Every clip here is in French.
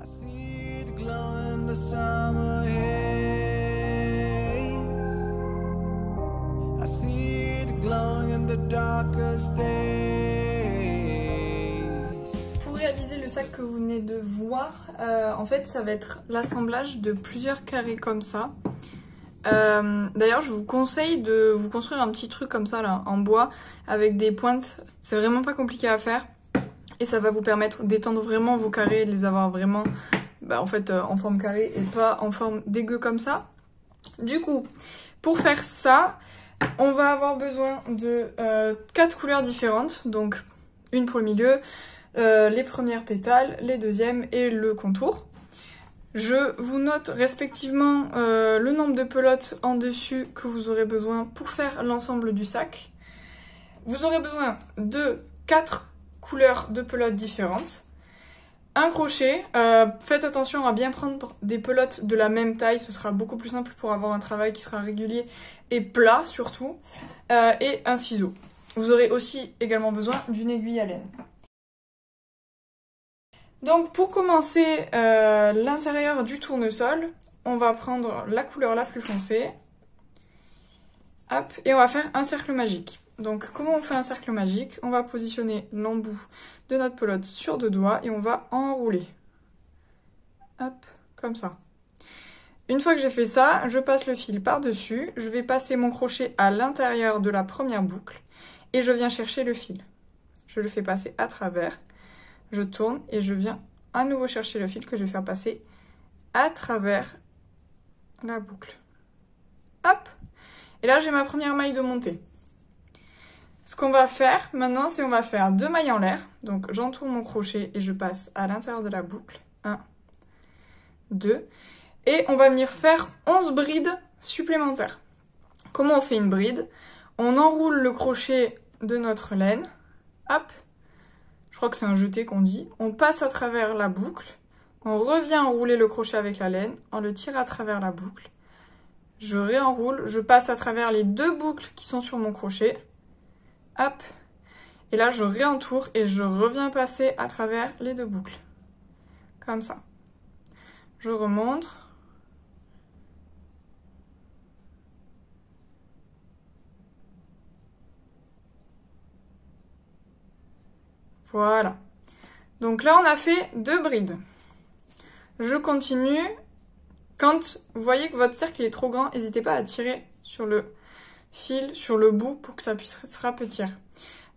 see it glow in the summer haze. I see it glowing in the darkest days. Pour réaliser le sac que vous venez de voir, en fait ça va être l'assemblage de plusieurs carrés comme ça. D'ailleurs je vous conseille de vous construire un petit truc comme ça là, en bois, avec des pointes. C'est vraiment pas compliqué à faire. Et ça va vous permettre d'étendre vraiment vos carrés et de les avoir vraiment en forme carrée et pas en forme dégueu comme ça. Du coup, pour faire ça, on va avoir besoin de 4 couleurs différentes. Donc une pour le milieu, les premières pétales, les deuxièmes et le contour. Je vous note respectivement le nombre de pelotes en dessus que vous aurez besoin pour faire l'ensemble du sac. Vous aurez besoin de 4 couleurs de pelotes différentes. Un crochet, faites attention à bien prendre des pelotes de la même taille, ce sera beaucoup plus simple pour avoir un travail qui sera régulier et plat surtout. Et un ciseau. Vous aurez aussi également besoin d'une aiguille à laine. Donc pour commencer l'intérieur du tournesol, on va prendre la couleur la plus foncée. Hop, et on va faire un cercle magique. Donc comment on fait un cercle magique? On va positionner l'embout de notre pelote sur 2 doigts et on va enrouler. Hop, comme ça. Une fois que j'ai fait ça, je passe le fil par-dessus, je vais passer mon crochet à l'intérieur de la première boucle et je viens chercher le fil. Je le fais passer à travers, je tourne et je viens à nouveau chercher le fil que je vais faire passer à travers la boucle. Hop! Et là j'ai ma première maille de montée. Ce qu'on va faire maintenant, c'est on va faire 2 mailles en l'air. Donc j'entoure mon crochet et je passe à l'intérieur de la boucle. 1, 2. Et on va venir faire 11 brides supplémentaires. Comment on fait une bride? On enroule le crochet de notre laine. Hop. Je crois que c'est un jeté qu'on dit. On passe à travers la boucle. On revient enrouler le crochet avec la laine. On le tire à travers la boucle. Je réenroule. Je passe à travers les 2 boucles qui sont sur mon crochet. Hop, et là je réentoure et je reviens passer à travers les 2 boucles. Comme ça. Je remonte. Voilà. Donc là on a fait 2 brides. Je continue. Quand vous voyez que votre cercle est trop grand, n'hésitez pas à tirer sur le fil sur le bout pour que ça puisse se rapetir.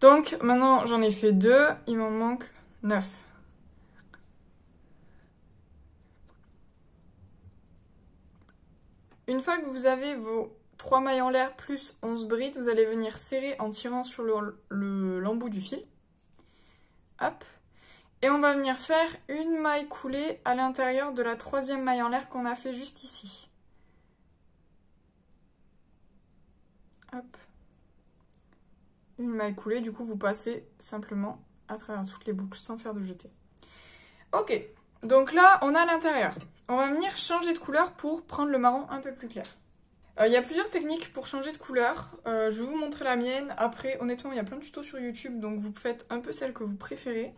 Donc maintenant j'en ai fait 2, il m'en manque 9. Une fois que vous avez vos 3 mailles en l'air plus 11 brides, vous allez venir serrer en tirant sur l'embout du fil. Hop. Et on va venir faire une maille coulée à l'intérieur de la 3e maille en l'air qu'on a fait juste ici. Hop. Une maille coulée, du coup vous passez simplement à travers toutes les boucles sans faire de jeté. Ok, donc là on a l'intérieur. On va venir changer de couleur pour prendre le marron un peu plus clair. Il y a plusieurs techniques pour changer de couleur. Je vais vous montrer la mienne. Après, honnêtement, il y a plein de tutos sur YouTube, donc vous faites un peu celle que vous préférez.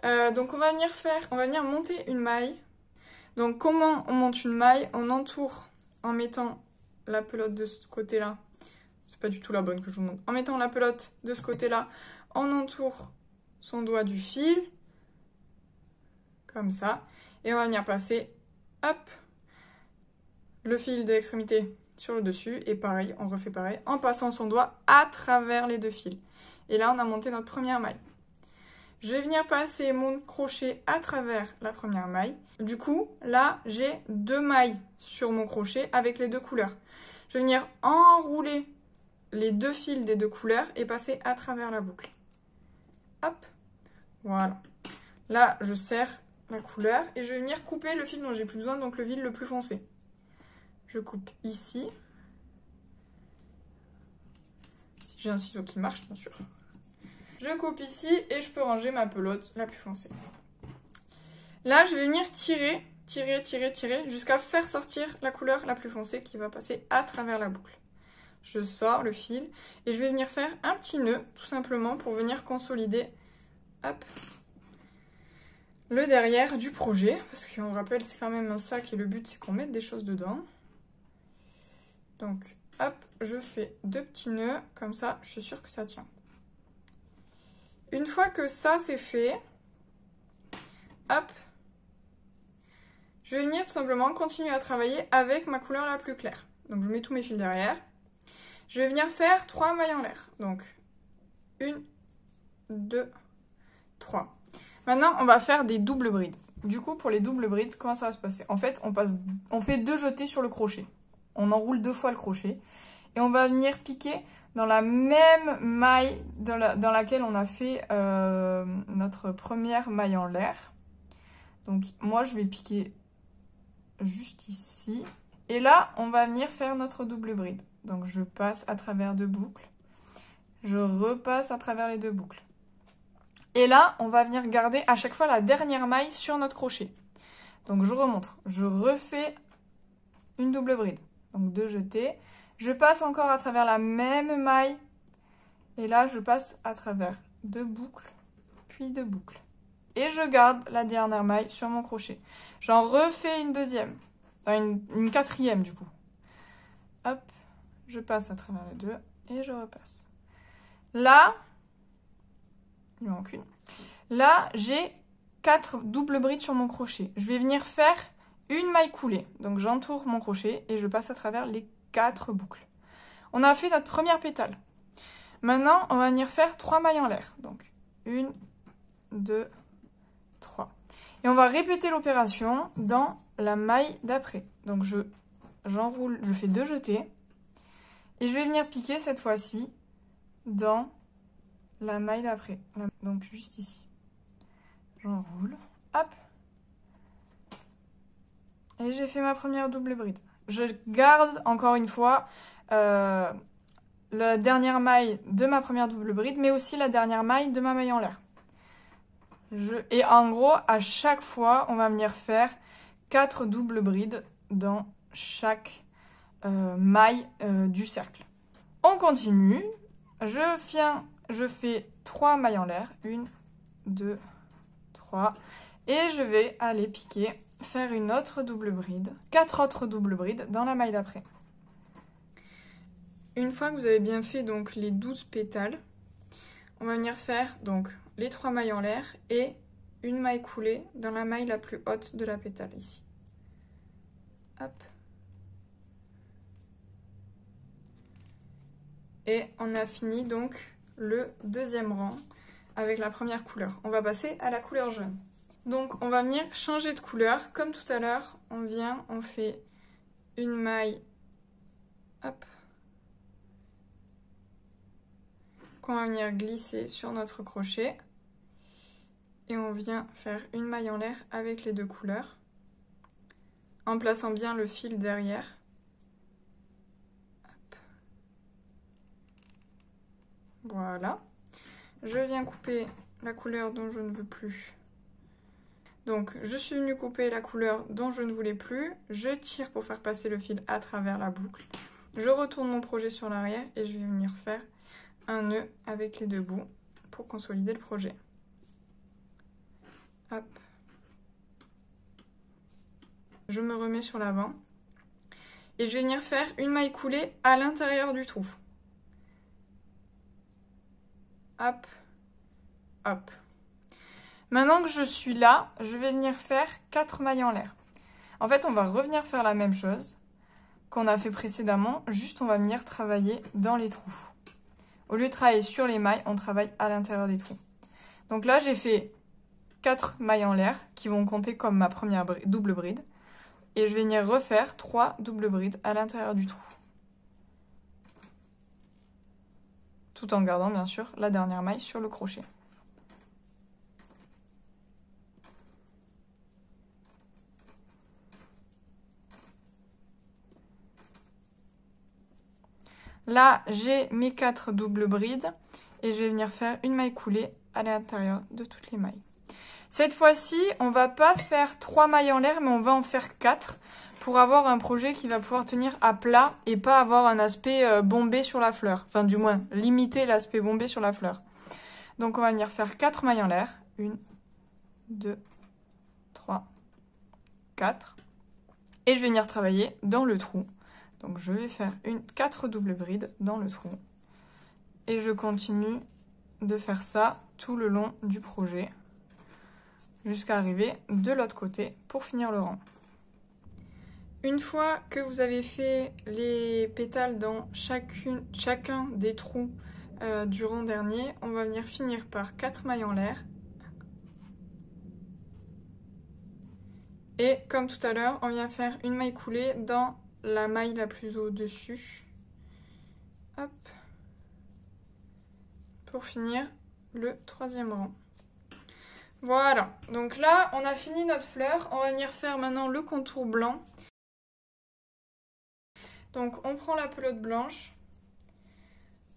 Donc on va venir monter une maille. Donc comment on monte une maille? On entoure en mettant la pelote de ce côté-là. C'est pas du tout la bonne que je vous montre. En mettant la pelote de ce côté-là, on entoure son doigt du fil, comme ça. Et on va venir passer, hop, le fil de l'extrémité sur le dessus. Et pareil, on refait pareil, en passant son doigt à travers les 2 fils. Et là, on a monté notre première maille. Je vais venir passer mon crochet à travers la première maille. Du coup, là, j'ai 2 mailles sur mon crochet avec les 2 couleurs. Je vais venir enrouler les 2 fils des 2 couleurs et passer à travers la boucle. Hop, voilà. Là, je serre la couleur et je vais venir couper le fil dont j'ai plus besoin, donc le fil le plus foncé. Je coupe ici. Si j'ai un ciseau qui marche, bien sûr. Je coupe ici et je peux ranger ma pelote la plus foncée. Là, je vais venir tirer jusqu'à faire sortir la couleur la plus foncée qui va passer à travers la boucle. Je sors le fil et je vais venir faire un petit nœud tout simplement pour venir consolider, hop, le derrière du projet, parce qu'on rappelle, c'est quand même ça qui est le but, c'est qu'on mette des choses dedans. Donc, hop, je fais 2 petits nœuds, comme ça, je suis sûre que ça tient. Une fois que ça c'est fait, hop, je vais venir tout simplement continuer à travailler avec ma couleur la plus claire. Donc je mets tous mes fils derrière. Je vais venir faire 3 mailles en l'air. Donc 1, 2, 3. Maintenant on va faire des doubles brides. Du coup pour les doubles brides, comment ça va se passer? En fait on fait 2 jetés sur le crochet. On enroule 2 fois le crochet. Et on va venir piquer dans la même maille dans laquelle on a fait notre première maille en l'air. Donc moi je vais piquer juste ici. Et là on va venir faire notre double bride. Donc je passe à travers 2 boucles. Je repasse à travers les 2 boucles. Et là on va venir garder à chaque fois la dernière maille sur notre crochet. Donc je remonte. Je refais une double bride. Donc 2 jetés. Je passe encore à travers la même maille. Et là, je passe à travers 2 boucles, puis 2 boucles. Et je garde la dernière maille sur mon crochet. J'en refais une deuxième. Enfin, une quatrième, du coup. Hop, je passe à travers les 2 et je repasse. Là, il me manque une. Là, j'ai 4 doubles brides sur mon crochet. Je vais venir faire une maille coulée. Donc, j'entoure mon crochet et je passe à travers les 4 boucles. On a fait notre première pétale. Maintenant, on va venir faire 3 mailles en l'air. Donc, 1, 2, 3. Et on va répéter l'opération dans la maille d'après. Donc, j'enroule, je fais 2 jetés. Et je vais venir piquer cette fois-ci dans la maille d'après. Donc, juste ici. J'enroule. Hop. Et j'ai fait ma première double bride. Je garde encore une fois la dernière maille de ma première double bride, mais aussi la dernière maille de ma maille en l'air. Et en gros, à chaque fois, on va venir faire 4 doubles brides dans chaque maille du cercle. On continue. Je fais 3 mailles en l'air. 1, 2, 3. Et je vais aller piquer, faire une autre double bride, 4 autres doubles brides dans la maille d'après. Une fois que vous avez bien fait donc les 12 pétales, on va venir faire donc les 3 mailles en l'air et une maille coulée dans la maille la plus haute de la pétale ici. Hop. Et on a fini donc le deuxième rang avec la première couleur. On va passer à la couleur jaune. Donc on va venir changer de couleur. Comme tout à l'heure, on fait une maille, hop, qu'on va venir glisser sur notre crochet. Et on vient faire une maille en l'air avec les 2 couleurs, en plaçant bien le fil derrière. Hop. Voilà. Je viens couper la couleur dont je ne veux plus. Donc, je suis venue couper la couleur dont je ne voulais plus. Je tire pour faire passer le fil à travers la boucle. Je retourne mon projet sur l'arrière et je vais venir faire un nœud avec les 2 bouts pour consolider le projet. Hop. Je me remets sur l'avant. Et je vais venir faire une maille coulée à l'intérieur du trou. Hop. Hop. Maintenant que je suis là, je vais venir faire 4 mailles en l'air. En fait, on va revenir faire la même chose qu'on a fait précédemment, juste on va venir travailler dans les trous. Au lieu de travailler sur les mailles, on travaille à l'intérieur des trous. Donc là, j'ai fait 4 mailles en l'air qui vont compter comme ma première double bride. Et je vais venir refaire 3 doubles brides à l'intérieur du trou. Tout en gardant bien sûr la dernière maille sur le crochet. Là, j'ai mes 4 doubles brides et je vais venir faire une maille coulée à l'intérieur de toutes les mailles. Cette fois-ci, on va pas faire 3 mailles en l'air, mais on va en faire 4 pour avoir un projet qui va pouvoir tenir à plat et pas avoir un aspect bombé sur la fleur. Enfin, du moins, limiter l'aspect bombé sur la fleur. Donc, on va venir faire 4 mailles en l'air. 1, 2, 3, 4. Et je vais venir travailler dans le trou. Donc je vais faire 4 doubles brides dans le trou. Et je continue de faire ça tout le long du projet jusqu'à arriver de l'autre côté pour finir le rang. Une fois que vous avez fait les pétales dans chacun des trous du rang dernier, on va venir finir par 4 mailles en l'air. Et comme tout à l'heure, on vient faire une maille coulée dans la maille la plus au-dessus. Hop. Pour finir le 3e rang. Voilà, donc là, on a fini notre fleur. On va venir faire maintenant le contour blanc. Donc on prend la pelote blanche.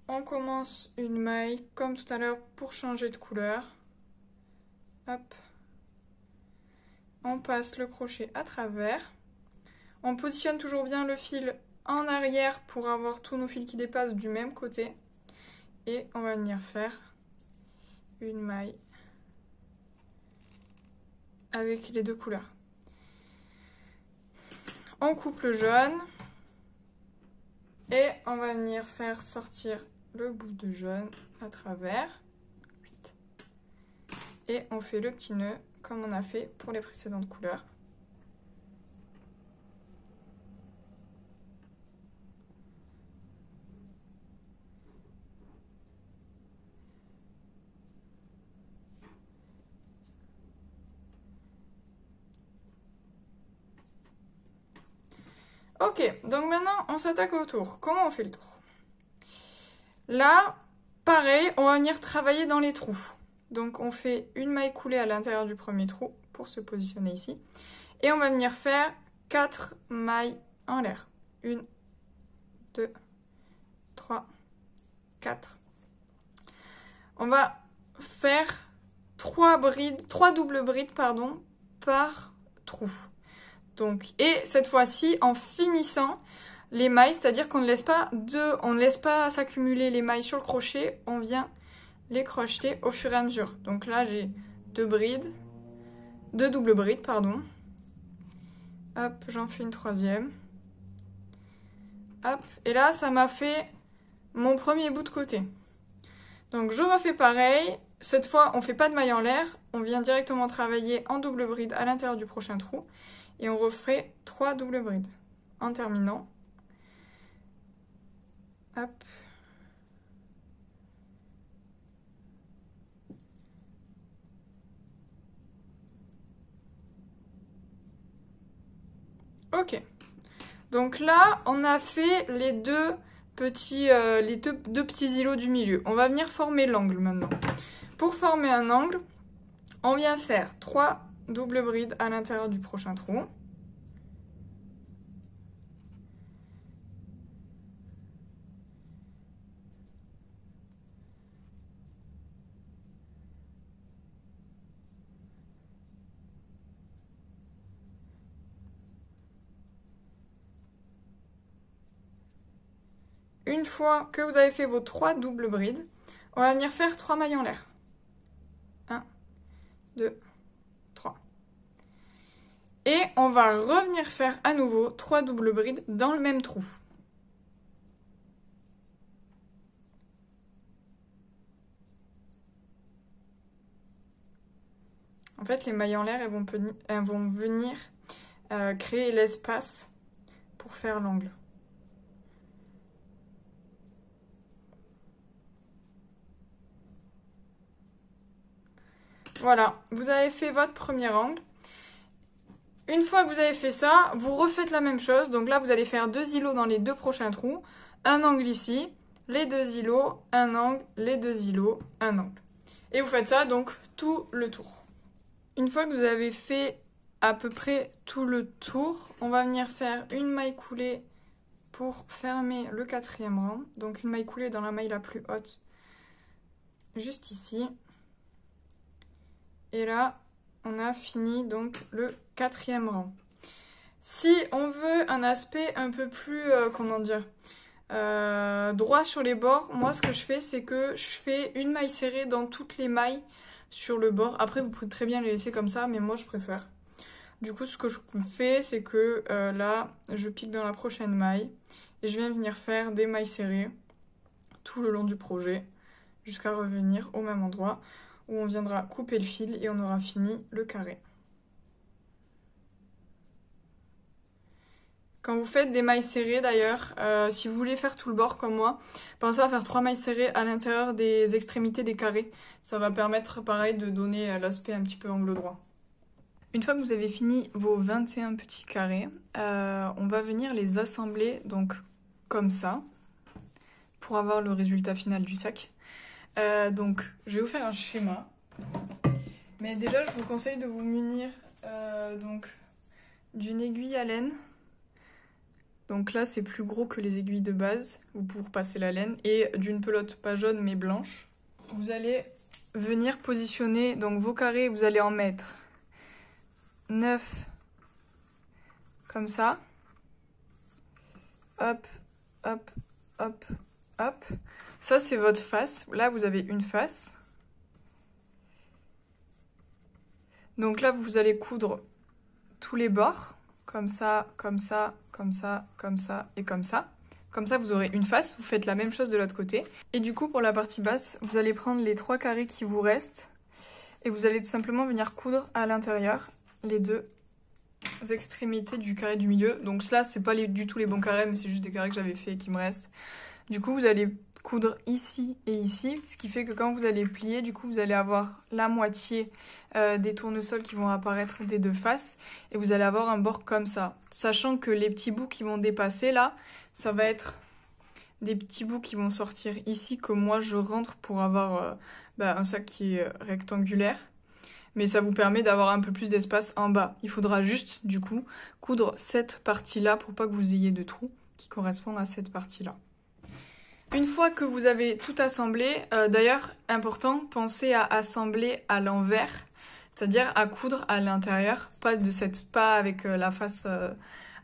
On commence une maille comme tout à l'heure pour changer de couleur. Hop. On passe le crochet à travers. On positionne toujours bien le fil en arrière pour avoir tous nos fils qui dépassent du même côté. Et on va venir faire une maille avec les deux couleurs. On coupe le jaune. Et on va venir faire sortir le bout de jaune à travers. Et on fait le petit nœud comme on a fait pour les précédentes couleurs. Ok, donc maintenant on s'attaque au tour. Comment on fait le tour? Là, pareil, on va venir travailler dans les trous. Donc on fait une maille coulée à l'intérieur du premier trou pour se positionner ici. Et on va venir faire 4 mailles en l'air. 1, 2, 3, 4. On va faire 3 doubles brides par trou. Donc, et cette fois-ci, en finissant les mailles, c'est-à-dire qu'on ne laisse pas s'accumuler les mailles sur le crochet, on vient les crocheter au fur et à mesure. Donc là, j'ai 2 doubles brides, pardon. Hop, j'en fais une 3e. Hop, et là, ça m'a fait mon premier bout de côté. Donc je refais pareil. Cette fois, on ne fait pas de maille en l'air, on vient directement travailler en double bride à l'intérieur du prochain trou. Et on referait 3 doubles brides en terminant. Hop. Ok. Donc là, on a fait les deux petits îlots du milieu. On va venir former l'angle maintenant. Pour former un angle, on vient faire 3 double bride à l'intérieur du prochain trou. Une fois que vous avez fait vos 3 doubles brides, on va venir faire 3 mailles en l'air. 1, 2, 3. Et on va revenir faire à nouveau 3 doubles brides dans le même trou. En fait, les mailles en l'air, elles vont venir créer l'espace pour faire l'angle. Voilà, vous avez fait votre premier angle. Une fois que vous avez fait ça, vous refaites la même chose. Donc là, vous allez faire 2 îlots dans les 2 prochains trous. Un angle ici, les 2 îlots, un angle, les 2 îlots, un angle. Et vous faites ça donc tout le tour. Une fois que vous avez fait à peu près tout le tour, on va venir faire une maille coulée pour fermer le 4e rang. Donc une maille coulée dans la maille la plus haute, juste ici. Et là, on a fini donc le 4e rang. Si on veut un aspect un peu plus, droit sur les bords, moi ce que je fais, c'est que je fais une maille serrée dans toutes les mailles sur le bord. Après, vous pouvez très bien les laisser comme ça, mais moi je préfère. Du coup, ce que je fais, c'est que là, je pique dans la prochaine maille et je viens venir faire des mailles serrées tout le long du projet jusqu'à revenir au même endroit où on viendra couper le fil et on aura fini le carré. Quand vous faites des mailles serrées d'ailleurs, si vous voulez faire tout le bord comme moi, pensez à faire 3 mailles serrées à l'intérieur des extrémités des carrés. Ça va permettre pareil de donner l'aspect un petit peu angle droit. Une fois que vous avez fini vos 21 petits carrés, on va venir les assembler donc comme ça pour avoir le résultat final du sac. Donc je vais vous faire un schéma. Mais déjà je vous conseille de vous munir donc d'une aiguille à laine. Donc là, c'est plus gros que les aiguilles de base pour passer la laine. Et d'une pelote pas jaune mais blanche. Vous allez venir positionner donc vos carrés, vous allez en mettre 9 comme ça. Hop, hop, hop, hop. Ça, c'est votre face. Là, vous avez une face. Donc là, vous allez coudre tous les bords. Comme ça, comme ça, comme ça, comme ça et comme ça. Comme ça, vous aurez une face. Vous faites la même chose de l'autre côté. Et du coup, pour la partie basse, vous allez prendre les 3 carrés qui vous restent. Et vous allez tout simplement venir coudre à l'intérieur les 2 extrémités du carré du milieu. Donc ça, c'est pas du tout les bons carrés, mais c'est juste des carrés que j'avais fait et qui me restent. Du coup, vous allez coudre ici et ici, ce qui fait que quand vous allez plier, du coup, vous allez avoir la moitié des tournesols qui vont apparaître des 2 faces et vous allez avoir un bord comme ça. Sachant que les petits bouts qui vont dépasser là, ça va être des petits bouts qui vont sortir ici que moi je rentre pour avoir un sac qui est rectangulaire. Mais ça vous permet d'avoir un peu plus d'espace en bas. Il faudra juste, du coup, coudre cette partie-là pour pas que vous ayez de trous qui correspondent à cette partie-là. Une fois que vous avez tout assemblé, d'ailleurs, important, pensez à assembler à l'envers, c'est-à-dire à coudre à l'intérieur, pas avec la face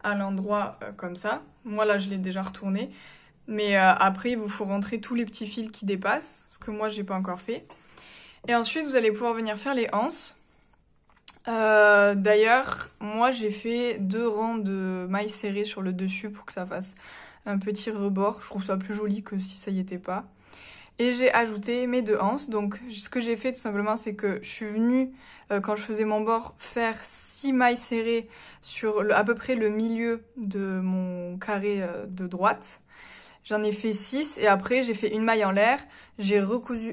à l'endroit comme ça. Moi, là, je l'ai déjà retourné. Mais après, il vous faut rentrer tous les petits fils qui dépassent, ce que moi, j'ai pas encore fait. Et ensuite, vous allez pouvoir venir faire les anses. D'ailleurs, moi, j'ai fait 2 rangs de mailles serrées sur le dessus pour que ça fasse un petit rebord. Je trouve ça plus joli que si ça y était pas. Et j'ai ajouté mes 2 anses. Donc, ce que j'ai fait tout simplement, c'est que je suis venue, quand je faisais mon bord, faire 6 mailles serrées sur à peu près le milieu de mon carré de droite. J'en ai fait 6 et après j'ai fait une maille en l'air, j'ai recrocheté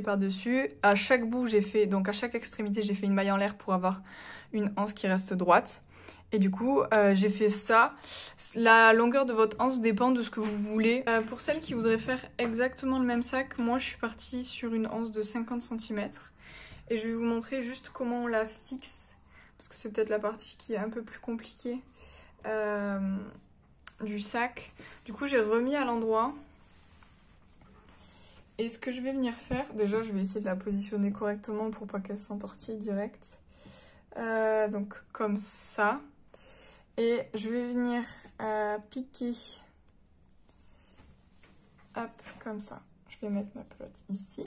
par-dessus. À chaque bout, donc à chaque extrémité, j'ai fait une maille en l'air pour avoir une anse qui reste droite. Et du coup, j'ai fait ça. La longueur de votre anse dépend de ce que vous voulez. Pour celles qui voudraient faire exactement le même sac, moi je suis partie sur une anse de 50 cm. Et je vais vous montrer juste comment on la fixe, parce que c'est peut-être la partie qui est un peu plus compliquée du sac. Du coup, j'ai remis à l'endroit. Et ce que je vais venir faire, déjà je vais essayer de la positionner correctement pour pas qu'elle s'entortille direct. Donc comme ça. Et je vais venir piquer. Hop, comme ça. Je vais mettre ma pelote ici.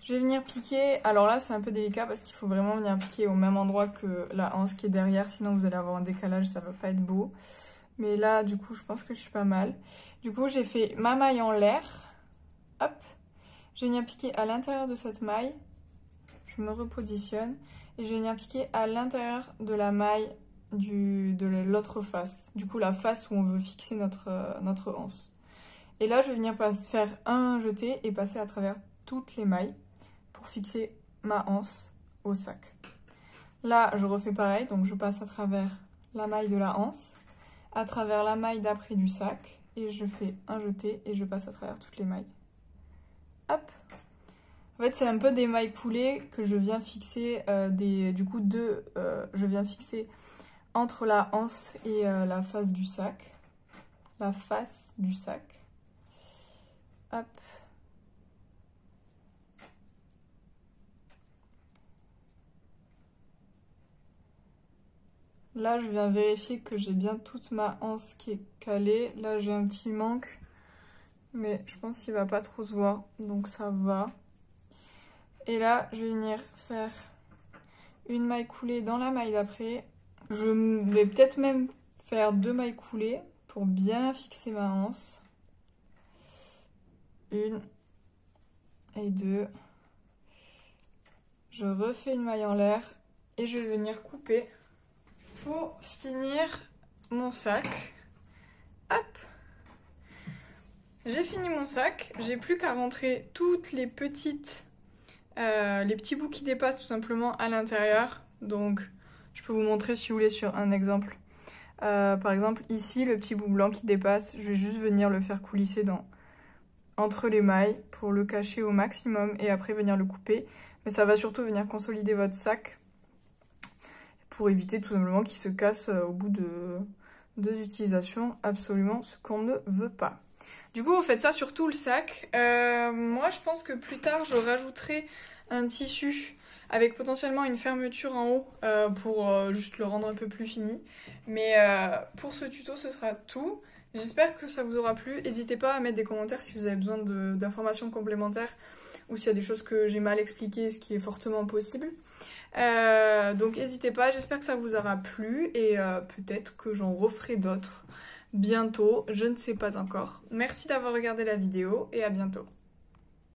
Je vais venir piquer. Alors là, c'est un peu délicat parce qu'il faut vraiment venir piquer au même endroit que la anse qui est derrière. Sinon, vous allez avoir un décalage, ça va pas être beau. Mais là, du coup, je pense que je suis pas mal. Du coup, j'ai fait ma maille en l'air. Hop. Je vais venir piquer à l'intérieur de cette maille. Je me repositionne. Et je vais venir piquer à l'intérieur de la maille de l'autre face. Du coup, la face où on veut fixer notre anse. Et là, je vais venir faire un jeté et passer à travers toutes les mailles pour fixer ma anse au sac. Là, je refais pareil. Donc, je passe à travers la maille de la anse, à travers la maille d'après du sac. Et je fais un jeté et je passe à travers toutes les mailles. Hop. En fait, c'est un peu des mailles coulées que je viens fixer, je viens fixer entre la anse et la face du sac. La face du sac. Hop. Là, je viens vérifier que j'ai bien toute ma anse qui est calée. Là, j'ai un petit manque, mais je pense qu'il va pas trop se voir, donc ça va. Et là, je vais venir faire une maille coulée dans la maille d'après. Je vais peut-être même faire 2 mailles coulées pour bien fixer ma anse. 1 et 2. Je refais une maille en l'air et je vais venir couper pour finir mon sac. Hop! J'ai fini mon sac, j'ai plus qu'à rentrer toutes les petits bouts qui dépassent tout simplement à l'intérieur. Donc je peux vous montrer si vous voulez sur un exemple. Par exemple ici le petit bout blanc qui dépasse, je vais juste venir le faire coulisser entre les mailles pour le cacher au maximum et après venir le couper. Mais ça va surtout venir consolider votre sac pour éviter tout simplement qu'il se casse au bout de 2 utilisations, absolument ce qu'on ne veut pas. Du coup, vous faites ça sur tout le sac. Moi, je pense que plus tard, je rajouterai un tissu avec potentiellement une fermeture en haut pour juste le rendre un peu plus fini. Mais pour ce tuto, ce sera tout. J'espère que ça vous aura plu. N'hésitez pas à mettre des commentaires si vous avez besoin d'informations complémentaires ou s'il y a des choses que j'ai mal expliquées, ce qui est fortement possible. Donc n'hésitez pas, j'espère que ça vous aura plu et peut-être que j'en referai d'autres bientôt, je ne sais pas encore. Merci d'avoir regardé la vidéo et à bientôt.